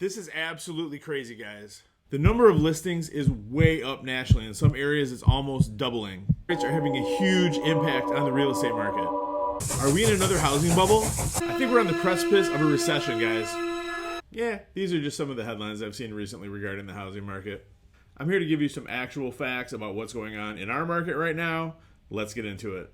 This is absolutely crazy, guys. The number of listings is way up nationally. In some areas, it's almost doubling. Rates are having a huge impact on the real estate market. Are we in another housing bubble? I think we're on the precipice of a recession, guys. Yeah, these are just some of the headlines I've seen recently regarding the housing market. I'm here to give you some actual facts about what's going on in our market right now. Let's get into it.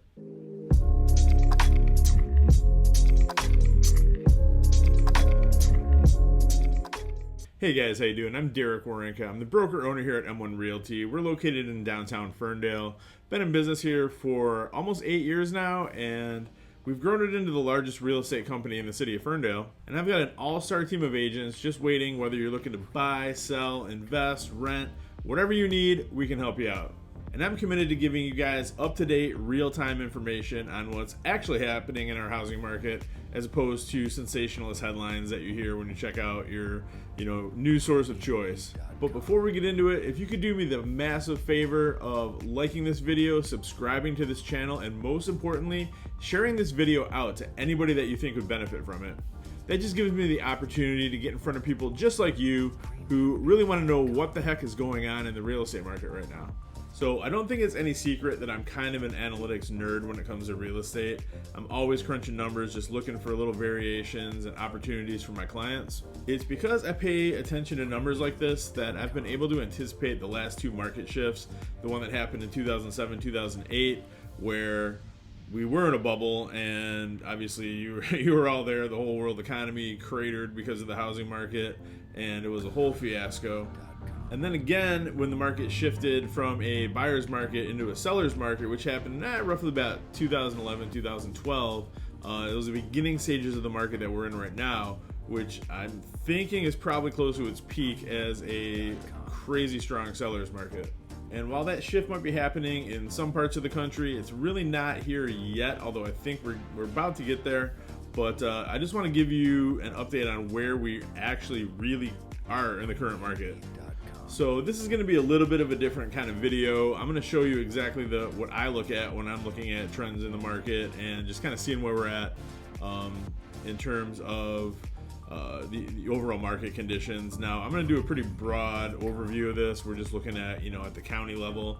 Hey guys, how you doing? I'm Derek Werenka. I'm the broker owner here at M1 Realty. We're located in downtown Ferndale. Been in business here for almost 8 years now, and we've grown it into the largest real estate company in the city of Ferndale. And I've got an all-star team of agents just waiting. Whether you're looking to buy, sell, invest, rent, whatever you need, we can help you out. And I'm committed to giving you guys up-to-date, real-time information on what's actually happening in our housing market, as opposed to sensationalist headlines that you hear when you check out your, news source of choice. But before we get into it, if you could do me the massive favor of liking this video, subscribing to this channel, and most importantly, sharing this video out to anybody that you think would benefit from it. That just gives me the opportunity to get in front of people just like you who really want to know what the heck is going on in the real estate market right now. So I don't think it's any secret that I'm kind of an analytics nerd when it comes to real estate. I'm always crunching numbers, just looking for little variations and opportunities for my clients. It's because I pay attention to numbers like this that I've been able to anticipate the last two market shifts. The one that happened in 2007, 2008, where we were in a bubble, and obviously you were all there. The whole world economy cratered because of the housing market, and it was a whole fiasco. And then again, when the market shifted from a buyer's market into a seller's market, which happened roughly about 2011, 2012, it was the beginning stages of the market that we're in right now, which I'm thinking is probably close to its peak as a crazy strong seller's market. And while that shift might be happening in some parts of the country, it's really not here yet, although I think we're about to get there. But I just want to give you an update on where we actually really are in the current market. So this is going to be a little bit of a different kind of video. I'm going to show you exactly what I look at when I'm looking at trends in the market and just kind of seeing where we're at in terms of the overall market conditions. Now I'm going to do a pretty broad overview of this. We're just looking at at the county level.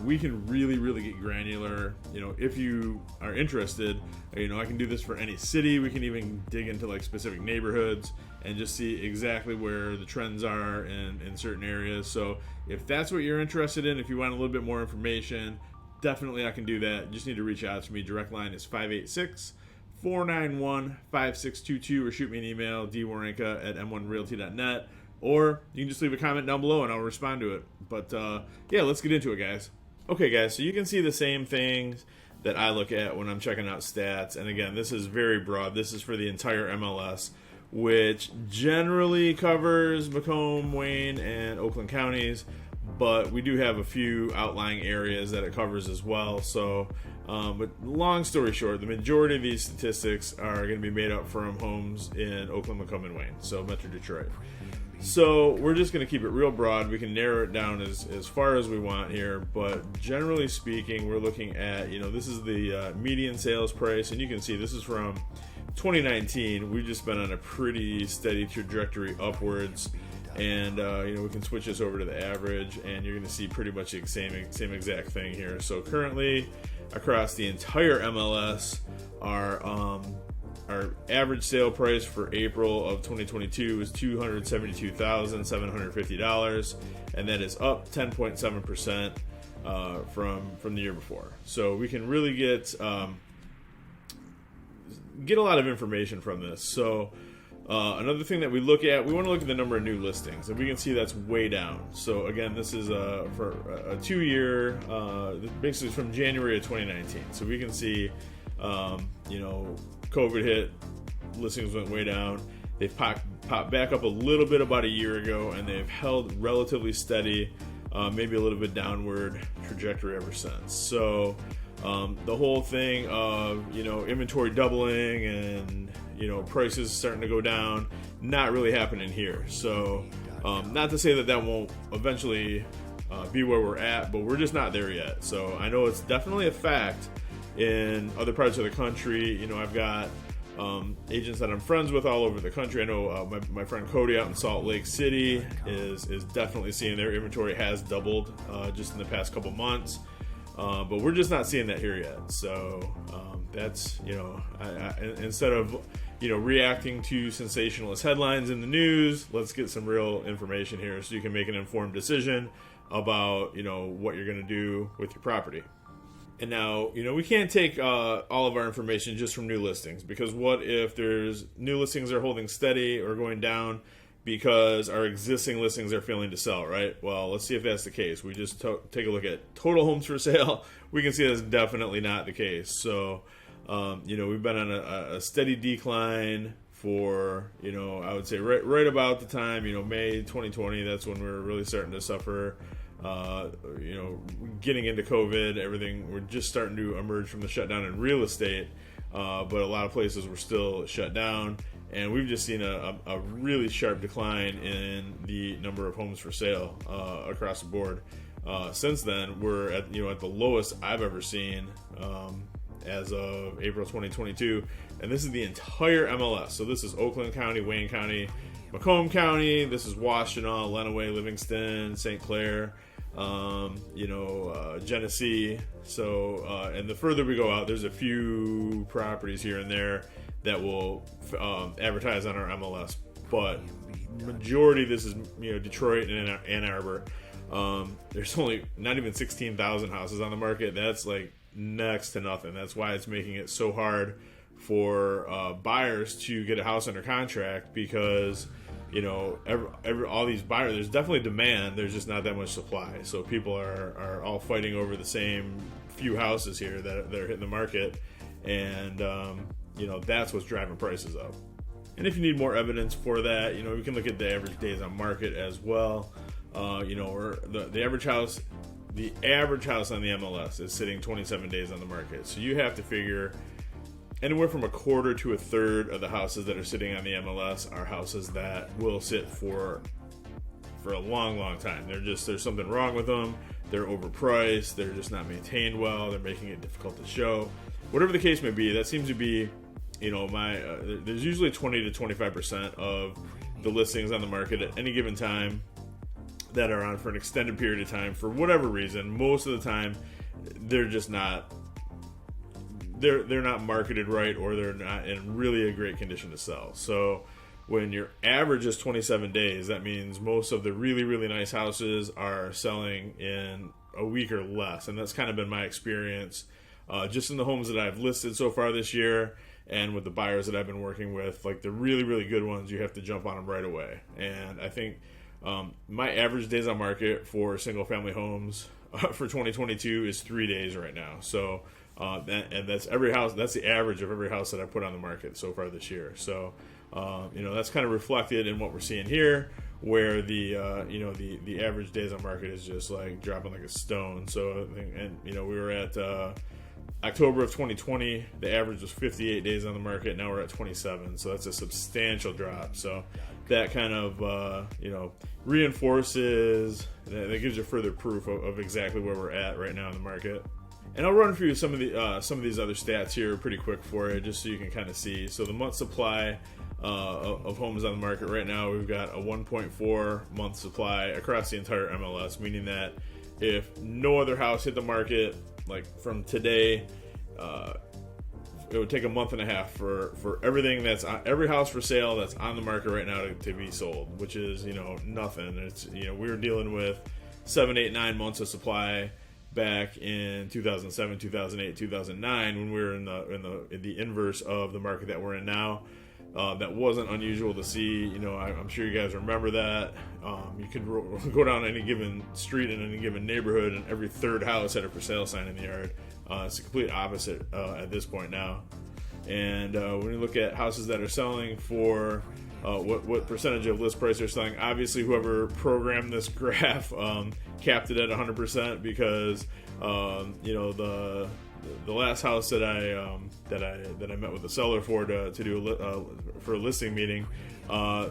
We can really get granular. If you are interested, I can do this for any city. We can even dig into like specific neighborhoods and just see exactly where the trends are in certain areas. So if that's what you're interested in, if you want a little bit more information, definitely I can do that. You just need to reach out to me. Direct line is 586-491-5622, or shoot me an email, dwarenka@m1realty.net, or you can just leave a comment down below and I'll respond to it. But yeah, let's get into it, guys. Okay, guys, so you can see the same things that I look at when I'm checking out stats. And again, this is very broad. This is for the entire MLS, which generally covers Macomb, Wayne, and Oakland counties, but we do have a few outlying areas that it covers as well. So, but long story short, the majority of these statistics are going to be made up from homes in Oakland, Macomb, and Wayne, so Metro Detroit. So we're just going to keep it real broad. We can narrow it down as far as we want here, but generally speaking, we're looking at, this is the median sales price, and you can see this is from 2019. We've just been on a pretty steady trajectory upwards, and we can switch this over to the average, and you're going to see pretty much the same exact thing here. So currently, across the entire MLS, our average sale price for April of 2022 is $272,750, and that is up 10.7% from the year before. So we can really get a lot of information from this. So another thing that we want to look at the number of new listings, and we can see that's way down. So again, this is for a 2-year, basically from January of 2019. So we can see, COVID hit, listings went way down. They've popped back up a little bit about a year ago, and they've held relatively steady, maybe a little bit downward trajectory ever since. So the whole thing of inventory doubling and prices starting to go down, not really happening here. So not to say that won't eventually be where we're at, but we're just not there yet. So I know it's definitely a fact in other parts of the country. I've got agents that I'm friends with all over the country. I know my friend Cody out in Salt Lake City is definitely seeing their inventory has doubled just in the past couple months. But we're just not seeing that here yet. So that's, instead of, reacting to sensationalist headlines in the news, let's get some real information here so you can make an informed decision about, what you're going to do with your property. And now, we can't take all of our information just from new listings, because what if there's new listings are holding steady or going down because our existing listings are failing to sell, right? Well, let's see if that's the case. We just take a look at total homes for sale. We can see that's definitely not the case. So, we've been on a steady decline for, I would say right about the time, May 2020, that's when we were really starting to suffer. Getting into COVID, everything, we're just starting to emerge from the shutdown in real estate, but a lot of places were still shut down, and we've just seen a really sharp decline in the number of homes for sale across the board. Since then, we're at the lowest I've ever seen as of April 2022, and this is the entire MLS. So this is Oakland County, Wayne County, Macomb County. This is Washtenaw, Lenawee, Livingston, St. Clair. Genesee. So, and the further we go out, there's a few properties here and there that will advertise on our MLS, but majority of this is, Detroit and Ann Arbor. There's only not even 16,000 houses on the market. That's like next to nothing. That's why it's making it so hard for buyers to get a house under contract, because all these buyers, there's definitely demand, there's just not that much supply. So people are all fighting over the same few houses here that are hitting the market, and that's what's driving prices up. And if you need more evidence for that, we can look at the average days on market as well. Or the average house on the MLS is sitting 27 days on the market. So you have to figure anywhere from a quarter to a third of the houses that are sitting on the MLS are houses that will sit for a long, long time. There's something wrong with them. They're overpriced. They're just not maintained well. They're making it difficult to show. Whatever the case may be, that seems to be, there's usually 20 to 25% of the listings on the market at any given time that are on for an extended period of time for whatever reason. Most of the time, they're just not. They're not marketed right, or they're not in really a great condition to sell. So when your average is 27 days, that means most of the really, really nice houses are selling in a week or less. And that's kind of been my experience just in the homes that I've listed so far this year, and with the buyers that I've been working with. Like the really, really good ones, you have to jump on them right away. And I think my average days on market for single family homes for 2022 is 3 days right now. So and that's every house. That's the average of every house that I put on the market so far this year. So, that's kind of reflected in what we're seeing here, where the average days on market is just like dropping like a stone. So, and we were at October of 2020, the average was 58 days on the market. Now we're at 27. So that's a substantial drop. So that kind of, reinforces, that gives you further proof of exactly where we're at right now in the market. And I'll run through some of these other stats here pretty quick for you, just so you can kind of see. So the month supply of homes on the market right now, we've got a 1.4 month supply across the entire MLS, meaning that if no other house hit the market, like from today, it would take a month and a half for everything that's on, every house for sale that's on the market right now to be sold, which is nothing. It's we were dealing with 7, 8, 9 months of supply back in 2007, 2008, 2009, when we were in the inverse of the market that we're in now. That wasn't unusual to see. I'm sure you guys remember that. You could go down any given street in any given neighborhood, and every third house had a for sale sign in the yard. It's the complete opposite at this point now. And when you look at houses that are selling for what percentage of list price they're selling, obviously whoever programmed this graph capped it at 100%, because the last house that I met with the seller for to do for a listing meeting,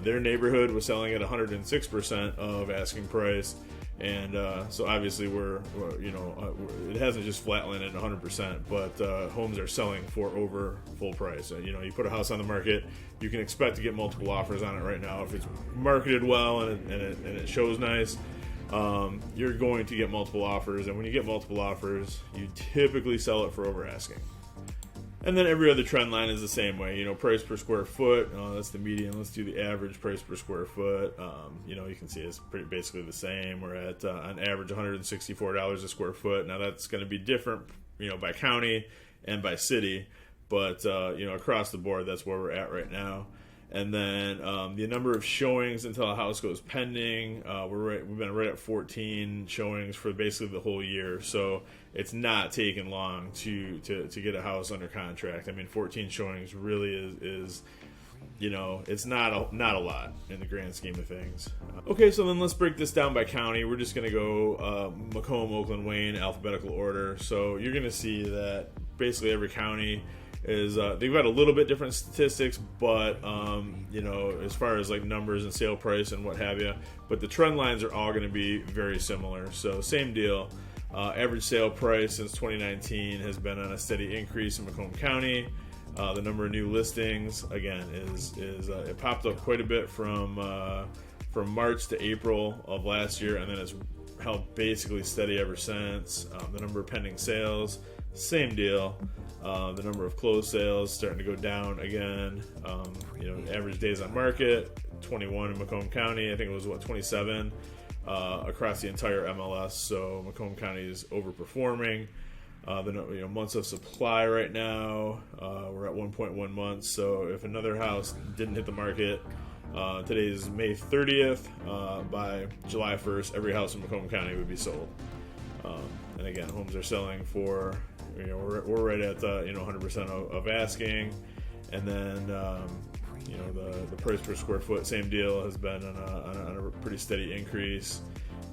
their neighborhood was selling at 106% of asking price, And so obviously it hasn't just flatlined at 100%, but homes are selling for over full price. You put a house on the market, you can expect to get multiple offers on it right now. If it's marketed well and it shows nice, you're going to get multiple offers. And when you get multiple offers, you typically sell it for over asking. And then every other trend line is the same way. Price per square foot, that's the median. Let's do the average price per square foot. You can see it's basically the same. We're at, on average, $164 a square foot. Now, that's going to be different, by county and by city. But, across the board, that's where we're at right now. And then the number of showings until a house goes pending, we've been right at 14 showings for basically the whole year. So it's not taken long to get a house under contract. 14 showings really is it's not a lot in the grand scheme of things. Okay, so then let's break this down by county. We're just going to go Macomb, Oakland, Wayne, alphabetical order. So you're going to see that basically every county is they've got a little bit different statistics, but as far as like numbers and sale price and what have you, but the trend lines are all going to be very similar. So same deal. Average sale price since 2019 has been on a steady increase in Macomb County. The number of new listings again is it popped up quite a bit from March to April of last year, and then it's held basically steady ever since. The number of pending sales, same deal. The number of closed sales starting to go down again. Average days on market, 21 in Macomb County. I think it was 27 across the entire MLS. So Macomb County is overperforming. The months of supply right now, we're at 1.1 months. So if another house didn't hit the market, today is May 30th. By July 1st, every house in Macomb County would be sold. And again, homes are selling for, we're right at 100% of asking. And then the price per square foot, same deal, has been on a pretty steady increase.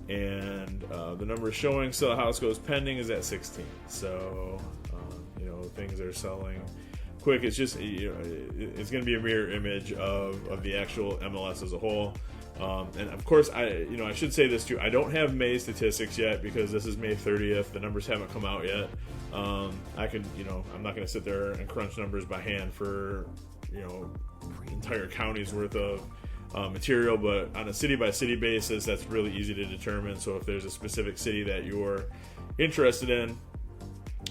And the number of showings till a house goes pending is at 16. So things are selling quick. It's just it's going to be a mirror image of the actual MLS as a whole. And of course, I should say this too. I don't have May statistics yet because this is May 30th. The numbers haven't come out yet. I'm not going to sit there and crunch numbers by hand for entire counties worth of material, but on a city by city basis, that's really easy to determine. So if there's a specific city that you're interested in,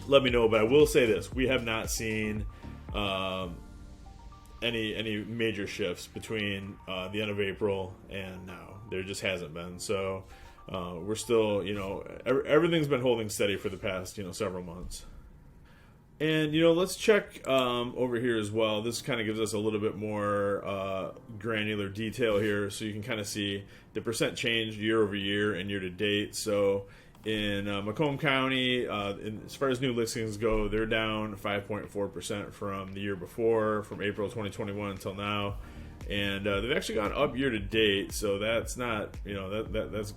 let me know. But I will say this: we have not seen any major shifts between the end of April and now. There just hasn't been. So we're still, everything's been holding steady for the past, several months. And, let's check over here as well. This kind of gives us a little bit more granular detail here, so you can kind of see the percent change year over year and year to date. So in Macomb County, as far as new listings go, they're down 5.4% from the year before, from April 2021 until now. And they've actually gone up year to date, so that's not, that's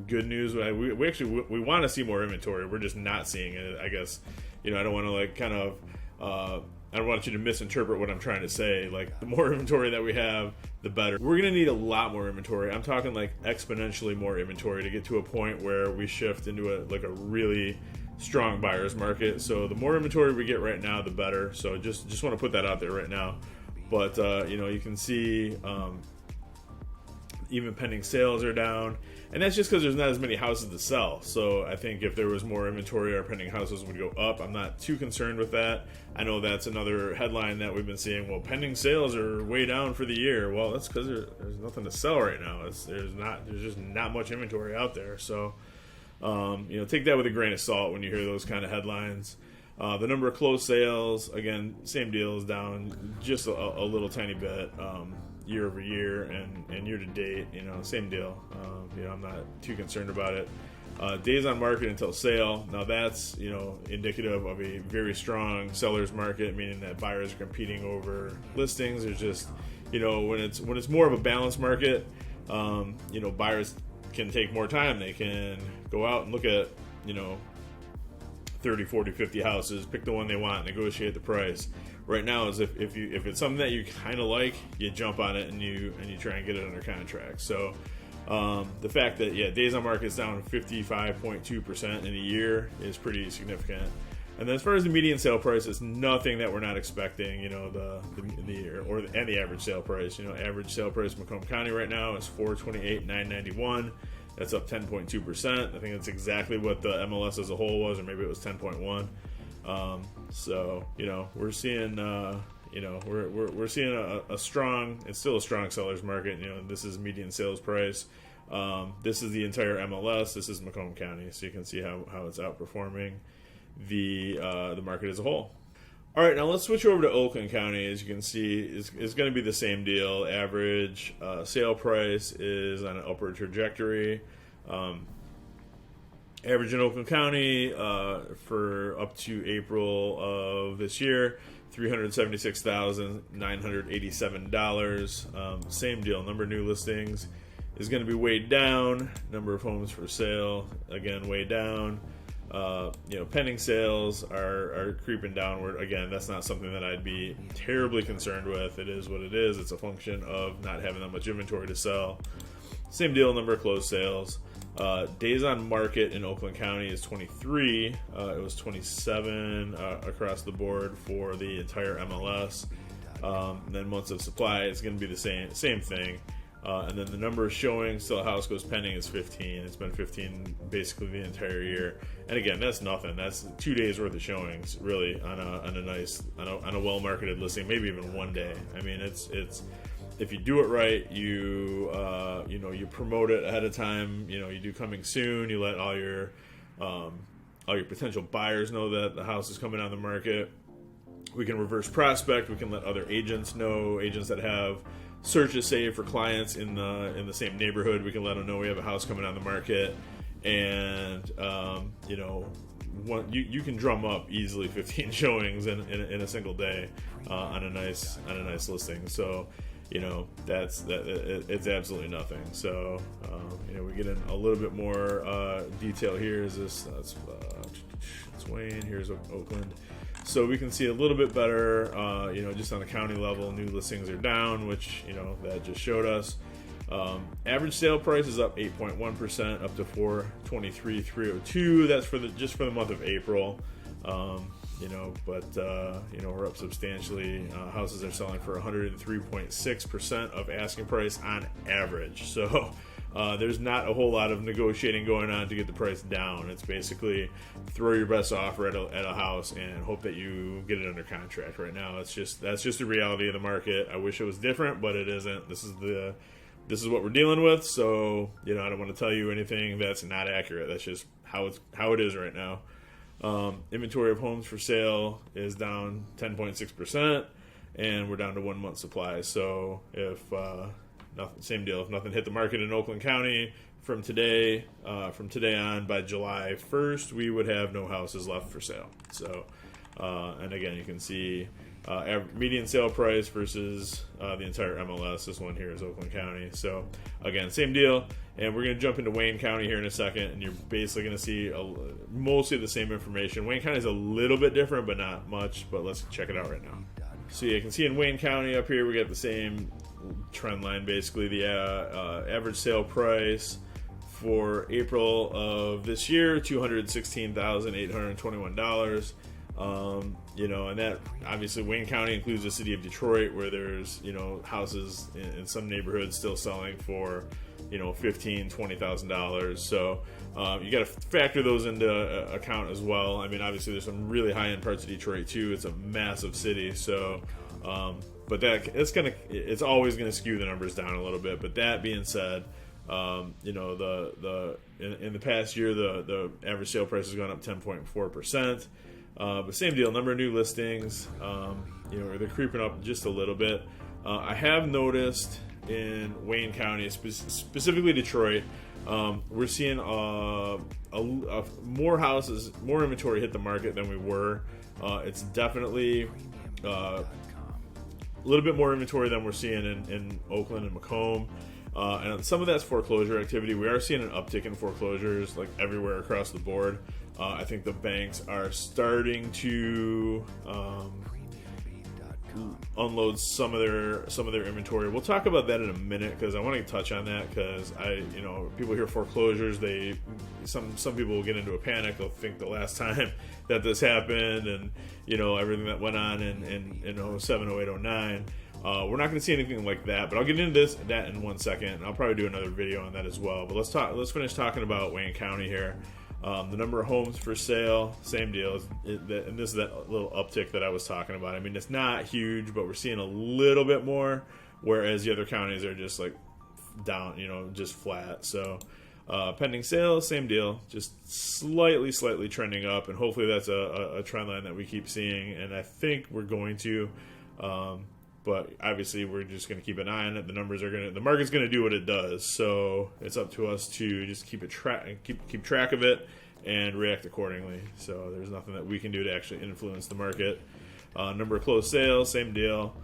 good news. We want to see more inventory. We're just not seeing it, I guess. I don't want to I don't want you to misinterpret what I'm trying to say. Like, the more inventory that we have, the better. We're going to need a lot more inventory. I'm talking like exponentially more inventory to get to a point where we shift into a really strong buyer's market. So the more inventory we get right now, the better. So just want to put that out there right now. But, you can see even pending sales are down. And that's just because there's not as many houses to sell. So I think if there was more inventory, our pending houses would go up. I'm not too concerned with that. I know that's another headline that we've been seeing. Well, pending sales are way down for the year. Well, that's because there's nothing to sell right now. There's just not much inventory out there. So, take that with a grain of salt when you hear those kind of headlines. The number of closed sales, again, same deal, is down just a little tiny bit. Year over year and year to date, same deal. I'm not too concerned about it. Days on market until sale. Now that's, indicative of a very strong seller's market, meaning that buyers are competing over listings. There's just, when it's more of a balanced market, buyers can take more time. They can go out and look at, 30, 40, 50 houses, pick the one they want, negotiate the price. Right now is if it's something that you kind of like, you jump on it and you try and get it under contract. So The fact that days on market is down 55.2% in a year is pretty significant. And then as far as the median sale price, it's nothing that we're not expecting. And the average sale price. Average sale price in Macomb County right now is $428,991. That's up 10.2%. I think that's exactly what the MLS as a whole was, or maybe it was 10.1. We're seeing we're seeing a strong. It's still a strong seller's market. This is median sales price. This is the entire MLS. This is Macomb County, so you can see how it's outperforming the market as a whole. All right, now let's switch over to Oakland County. As you can see, it's going to be the same deal. Average sale price is on an upward trajectory. Average in Oakland County for up to April of this year, $376,987. Same deal. Number of new listings is going to be way down. Number of homes for sale, again, way down. Pending sales are creeping downward. Again, that's not something that I'd be terribly concerned with. It is what it is. It's a function of not having that much inventory to sell. Same deal, number of closed sales. Days on market in Oakland County is 23. It was 27 across the board for the entire MLS. And then months of supply is going to be the same thing. And then the number of showings till a house goes pending is 15. It's been 15 basically the entire year. And again, that's nothing. That's 2 days worth of showings, really, on a well marketed listing, maybe even 1 day. I mean, it's if you do it right, you promote it ahead of time. You do coming soon. You let all your potential buyers know that the house is coming on the market. We can reverse prospect. We can let other agents know, agents that have searches saved for clients in the same neighborhood. We can let them know we have a house coming on the market, and you can drum up easily 15 showings in a single day on a nice listing. So it's absolutely nothing. So we get in a little bit more detail here. It's Wayne. Here's Oakland. So we can see a little bit better, just on the county level. New listings are down, which, that just showed us. Average sale price is up 8.1%, up to $423,302. That's just for the month of April. We're up substantially. Houses are selling for 103.6% of asking price on average. So there's not a whole lot of negotiating going on to get the price down. It's basically throw your best offer at a house and hope that you get it under contract. Right now, that's just the reality of the market. I wish it was different, but it isn't. This is what we're dealing with. So I don't want to tell you anything that's not accurate. That's just how it is right now. Inventory of homes for sale is down 10.6%, and we're down to 1 month supply. So if same deal. If nothing hit the market in Oakland County from today on, by July 1st, we would have no houses left for sale. So, and again, you can see median sale price versus the entire MLS. This one here is Oakland County. So, again, same deal. And we're going to jump into Wayne County here in a second, and you're basically going to see mostly the same information. Wayne County is a little bit different, but not much. But let's check it out right now. So you can see in Wayne County up here, we got the same trend line. Basically, the average sale price for April of this year, $216,821. And that obviously Wayne County includes the city of Detroit, where there's houses in some neighborhoods still selling for $15,000, $20,000. So you got to factor those into account as well. I mean, obviously there's some really high end parts of Detroit too. It's a massive city, so but it's always gonna skew the numbers down a little bit. But that being said, in the past year, the average sale price has gone up 10.4%. But same deal, number of new listings, they're creeping up just a little bit. I have noticed in Wayne County, specifically Detroit, we're seeing more houses, more inventory hit the market than we were. It's definitely a little bit more inventory than we're seeing in Oakland and Macomb. And some of that's foreclosure activity. We are seeing an uptick in foreclosures like everywhere across the board. I think the banks are starting to unload some of their inventory. We'll talk about that in a minute because I want to touch on that because people hear foreclosures, some people will get into a panic. They'll think the last time that this happened and everything that went on in 07, 08, 09. We're not going to see anything like that, but I'll get into that in 1 second. I'll probably do another video on that as well. But let's finish talking about Wayne County here. The number of homes for sale, same deal. And this is that little uptick that I was talking about. I mean, it's not huge, but we're seeing a little bit more, whereas the other counties are just like down, just flat. So pending sales, same deal, just slightly trending up, and hopefully that's a trend line that we keep seeing. And I think we're going to. But obviously, we're just going to keep an eye on it. The market's going to do what it does. So it's up to us to just keep track of it and react accordingly. So there's nothing that we can do to actually influence the market. Number of closed sales, same deal.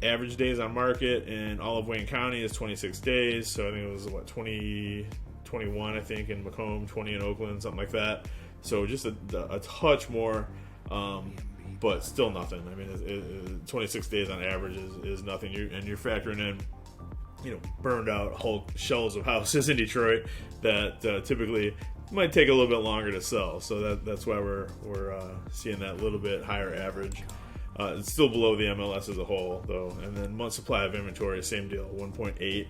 Average days on market in all of Wayne County is 26 days. So I think it was 21, I think, in Macomb, 20 in Oakland, something like that. So just a touch more. But still nothing. I mean, 26 days on average is nothing. You're factoring in, burned out whole shells of houses in Detroit that typically might take a little bit longer to sell. So that's why we're seeing that little bit higher average. It's still below the MLS as a whole, though. And then month supply of inventory, same deal, 1.8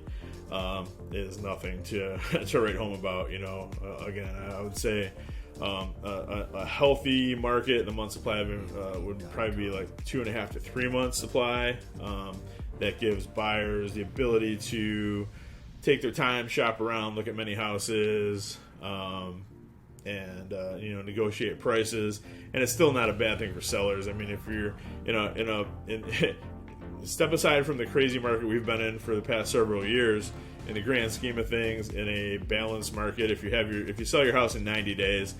is nothing to write home about. Again, I would say. A healthy market, the month supply would probably be like 2.5 to 3 months supply. That gives buyers the ability to take their time, shop around, look at many houses, and negotiate prices. And it's still not a bad thing for sellers. I mean, if you're step aside from the crazy market we've been in for the past several years. In the grand scheme of things, in a balanced market, if you sell your house in 90 days,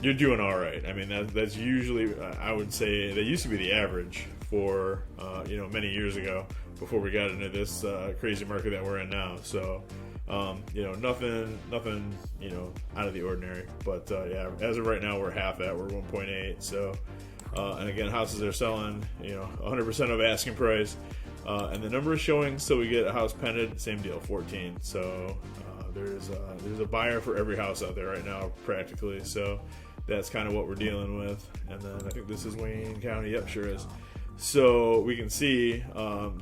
you're doing all right. I mean, that's usually, I would say, that used to be the average for many years ago before we got into this crazy market that we're in now. So, nothing out of the ordinary. But as of right now, we're half that. We're 1.8. So, and again, houses are selling 100% of asking price. And the number of showings, so we get a house pended, same deal, 14. So there's a buyer for every house out there right now, practically. So that's kind of what we're dealing with. And then I think this is Wayne County. Yep, sure is. So we can see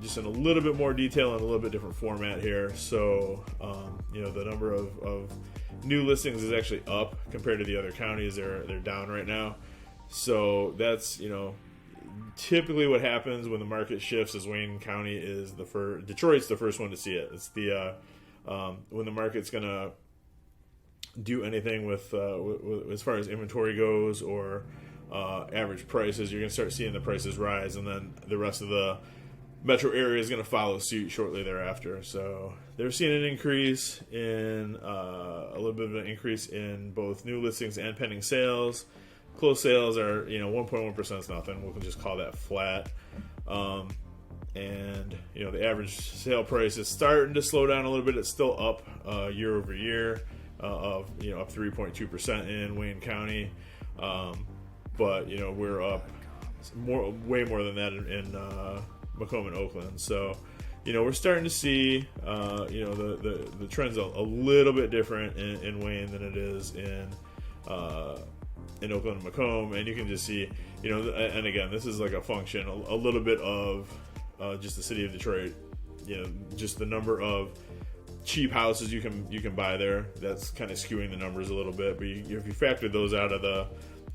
just in a little bit more detail and a little bit different format here. So the number of new listings is actually up compared to the other counties. They're down right now. So that's typically what happens when the market shifts is Wayne County is the first. Detroit's the first one to see it. It's the when the market's gonna do anything with as far as inventory goes or average prices, you're gonna start seeing the prices rise, and then the rest of the metro area is gonna follow suit shortly thereafter. So they're seeing an increase in a little bit of an increase in both new listings and pending sales. Closed sales are 1.1% is nothing. We'll just call that flat. And the average sale price is starting to slow down a little bit. It's still up year over year, up 3.2% in Wayne County. But we're up way more than that in Macomb and Oakland. So we're starting to see the trends a little bit different in Wayne than it is in Oakland and Macomb, and you can just see, and again, this is like a function, a little bit of just the city of Detroit, just the number of cheap houses you can buy there. That's kind of skewing the numbers a little bit. But if you factor those out of the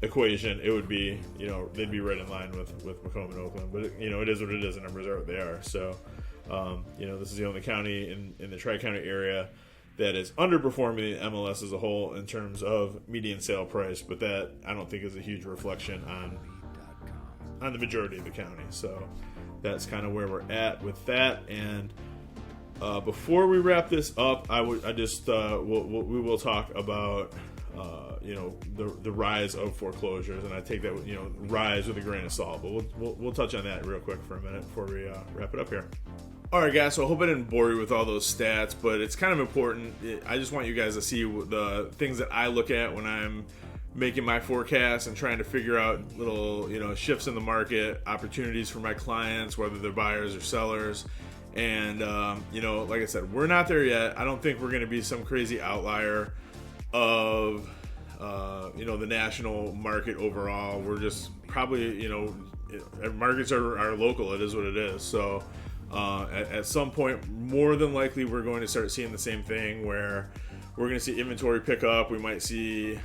equation, it would be, they'd be right in line with Macomb and Oakland. But it is what it is. The numbers are what they are. So, this is the only county in the Tri-County area that is underperforming the MLS as a whole in terms of median sale price, but that I don't think is a huge reflection on the majority of the county. So that's kind of where we're at with that. And before we wrap this up, we will talk about the rise of foreclosures, and I take that rise with a grain of salt. But we'll touch on that real quick for a minute before we wrap it up here. Alright guys, so I hope I didn't bore you with all those stats, but it's kind of important. I just want you guys to see the things that I look at when I'm making my forecast and trying to figure out little, shifts in the market, opportunities for my clients, whether they're buyers or sellers. And, like I said, we're not there yet. I don't think we're going to be some crazy outlier of, the national market overall. We're just probably, markets are local. It is what it is. So at some point, more than likely, we're going to start seeing the same thing where we're going to see inventory pick up. We might see,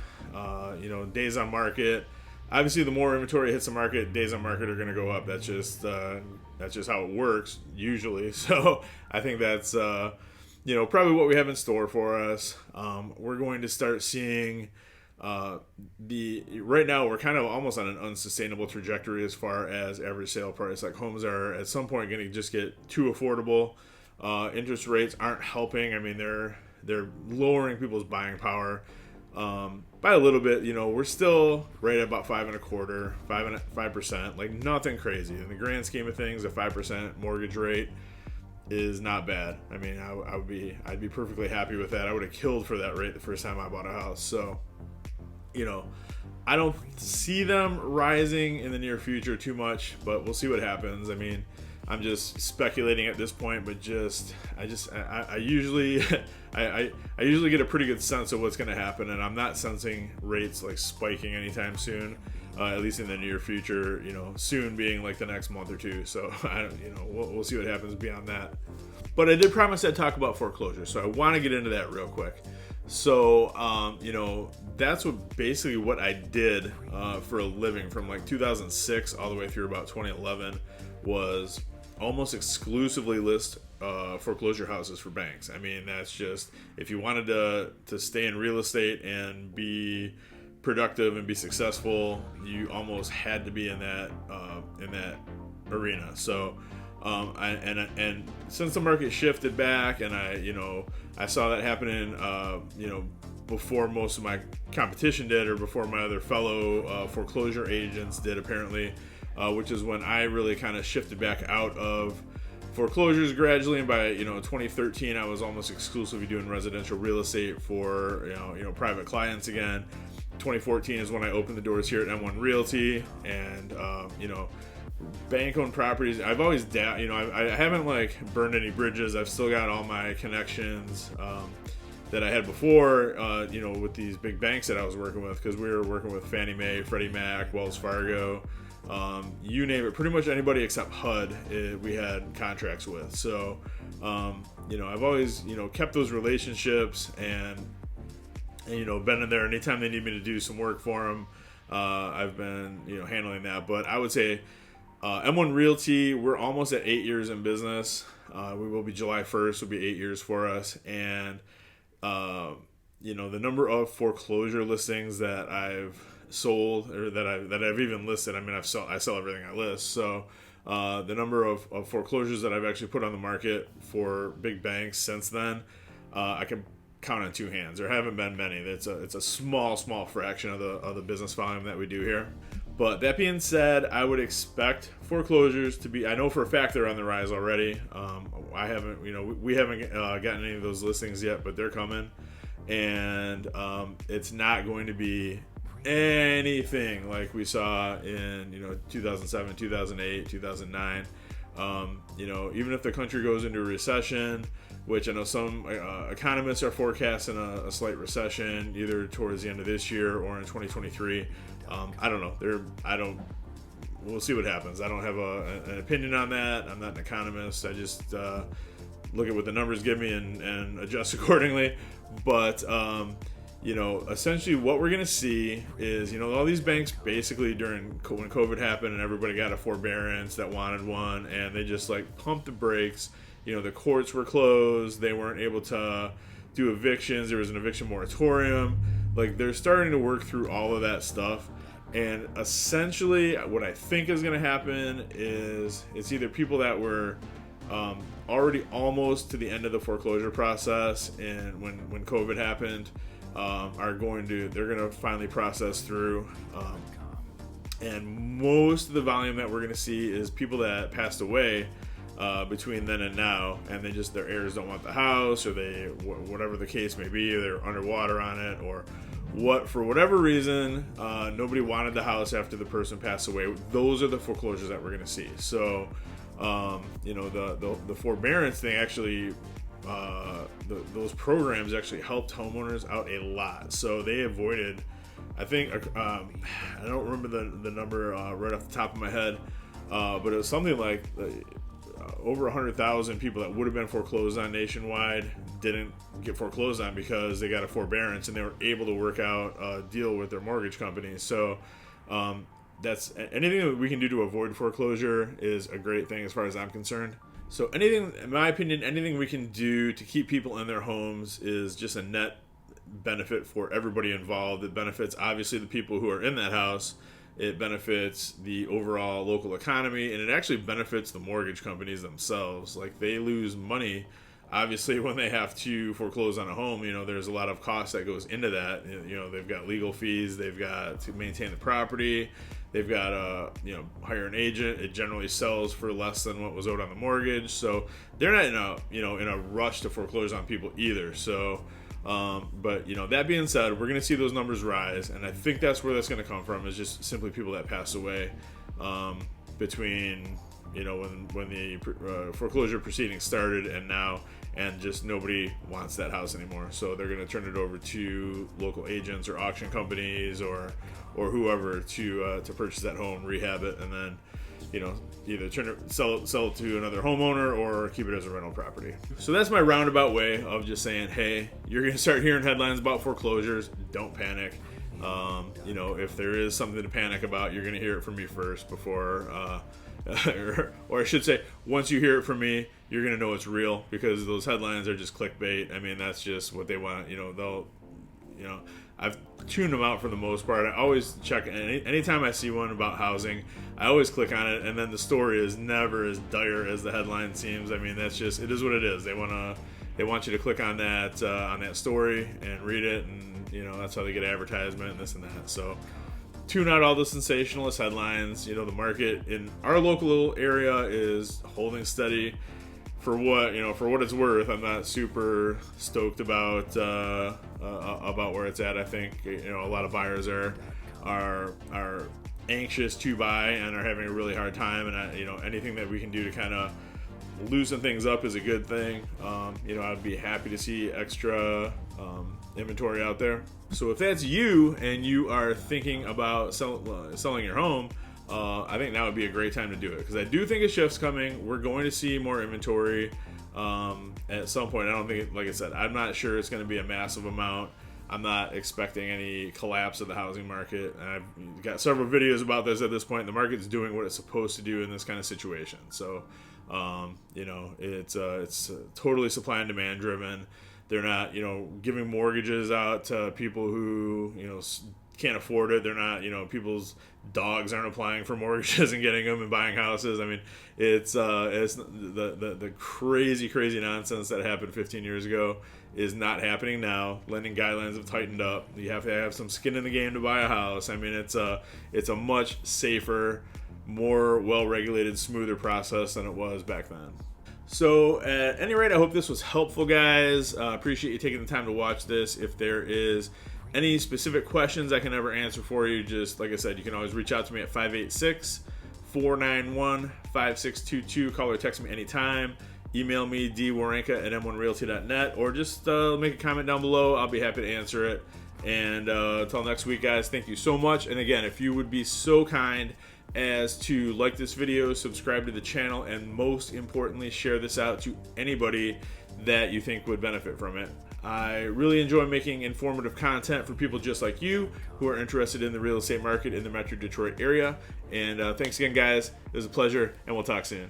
days on market. Obviously, the more inventory hits the market, days on market are going to go up. That's just how it works usually. So I think that's probably what we have in store for us. We're going to start seeing right now we're kind of almost on an unsustainable trajectory as far as average sale price. Like, homes are at some point going to just get too affordable. Interest rates aren't helping. I mean, they're lowering people's buying power by a little bit. We're still right at about 5% like nothing crazy in the grand scheme of things. A 5% mortgage rate is not bad. I mean, I'd be perfectly happy with that. I would have killed for that rate the first time I bought a house. So I don't see them rising in the near future too much, but we'll see what happens. I mean, I'm just speculating at this point, but I usually I usually get a pretty good sense of what's going to happen, and I'm not sensing rates like spiking anytime soon, at least in the near future. Soon being like the next month or two. So we'll see what happens beyond that. But I did promise I'd talk about foreclosures, so I want to get into that real quick. So that's basically what I did for a living from like 2006 all the way through about 2011 was almost exclusively list foreclosure houses for banks. I mean, that's just, if you wanted to stay in real estate and be productive and be successful, you almost had to be in that arena. So and since the market shifted back, and I saw that happening before most of my competition did, or before my other fellow foreclosure agents did, apparently, which is when I really kind of shifted back out of foreclosures gradually. And by 2013, I was almost exclusively doing residential real estate for private clients again. 2014 is when I opened the doors here at M1 Realty, and bank-owned properties. I've always I haven't like burned any bridges. I've still got all my connections that I had before, with these big banks that I was working with, because we were working with Fannie Mae, Freddie Mac, Wells Fargo, you name it. Pretty much anybody except HUD we had contracts with. So, I've always, kept those relationships and been in there anytime they need me to do some work for them. I've been, handling that. But I would say M1 Realty, we're almost at 8 years in business. We will be July 1st, will be 8 years for us. And, the number of foreclosure listings that I've sold, or that I've even listed, I mean, I sell everything I list. So the number of foreclosures that I've actually put on the market for big banks since then, I can count on two hands. There haven't been many. It's a small fraction of the business volume that we do here. But that being said, I would expect foreclosures to be, I know for a fact they're on the rise already. We haven't gotten any of those listings yet, but they're coming. And it's not going to be anything like we saw in 2007, 2008, 2009. Even if the country goes into a recession, which I know some economists are forecasting a slight recession either towards the end of this year or in 2023. I don't know. We'll see what happens. I don't have an opinion on that. I'm not an economist. I just look at what the numbers give me and adjust accordingly. But essentially what we're going to see is, all these banks basically when COVID happened and everybody got a forbearance that wanted one, and they just like pumped the brakes. The courts were closed. They weren't able to do evictions. There was an eviction moratorium. Like, they're starting to work through all of that stuff. And essentially what I think is going to happen is it's either people that were already almost to the end of the foreclosure process, and when COVID happened, they're going to finally process through. And most of the volume that we're going to see is people that passed away between then and now, and their heirs don't want the house, or whatever the case may be, or they're underwater on it, or for whatever reason, nobody wanted the house after the person passed away. Those are the foreclosures that we're going to see. So, you know, the forbearance thing actually, those programs actually helped homeowners out a lot. So they avoided, I think, I don't remember the number right off the top of my head, but it was something like over 100,000 people that would have been foreclosed on nationwide didn't get foreclosed on because they got a forbearance and they were able to work out a deal with their mortgage company. So that's anything that we can do to avoid foreclosure is a great thing as far as I'm concerned. So anything, in my opinion, anything we can do to keep people in their homes is just a net benefit for everybody involved. It benefits obviously the people who are in that house. It benefits the overall local economy, and it actually benefits the mortgage companies themselves. Like, they lose money, obviously, when they have to foreclose on a home. You know, there's a lot of cost that goes into that. You know, they've got legal fees, they've got to maintain the property, they've got to, you know, hire an agent. It generally sells for less than what was owed on the mortgage, so they're not in a, you know, in a rush to foreclose on people either. So but, you know, that being said, we're going to see those numbers rise, and I think that's where that's going to come from, is just simply people that pass away between, you know, when the foreclosure proceedings started and now, and just nobody wants that house anymore. So they're going to turn it over to local agents or auction companies or whoever to purchase that home, rehab it, and then, you know, either sell it to another homeowner or keep it as a rental property. So that's my roundabout way of just saying, hey, you're going to start hearing headlines about foreclosures. Don't panic. You know, if there is something to panic about, you're going to hear it from me first before, or I should say, once you hear it from me, you're going to know it's real, because those headlines are just clickbait. I mean, that's just what they want. You know, I've tuned them out for the most part. I always check anytime I see one about housing, I always click on it, and then the story is never as dire as the headline seems. I mean, that's just, it is what it is. They want you to click on that story and read it, and, you know, that's how they get advertisement and this and that. So tune out all the sensationalist headlines. You know, the market in our local area is holding steady. For what it's worth, I'm not super stoked about where it's at. I think, you know, a lot of buyers are anxious to buy and are having a really hard time. And you know, anything that we can do to kind of loosen things up is a good thing. You know, I'd be happy to see extra inventory out there. So if that's you and you are thinking about selling your home, I think that would be a great time to do it, because I do think a shift's coming. We're going to see more inventory at some point. I don't think, like I said, I'm not sure it's going to be a massive amount. I'm not expecting any collapse of the housing market. And I've got several videos about this at this point. The market's doing what it's supposed to do in this kind of situation. So, you know, it's totally supply and demand driven. They're not, you know, giving mortgages out to people who, you know, can't afford it. They're not, you know, people's dogs aren't applying for mortgages and getting them and buying houses. I mean, it's the crazy nonsense that happened 15 years ago is not happening now. Lending guidelines have tightened up. You have to have some skin in the game to buy a house. I mean, it's a much safer, more well-regulated, smoother process than it was back then. So at any rate, I hope this was helpful, guys. Appreciate you taking the time to watch this. If there is any specific questions I can ever answer for you, just like I said, you can always reach out to me at 586-491-5622. Call or text me anytime. Email me, dwerenka@m1realty.net, or just make a comment down below. I'll be happy to answer it. And until next week, guys, thank you so much. And again, if you would be so kind as to like this video, subscribe to the channel, and most importantly, share this out to anybody that you think would benefit from it. I really enjoy making informative content for people just like you who are interested in the real estate market in the Metro Detroit area. And thanks again, guys. It was a pleasure, and we'll talk soon.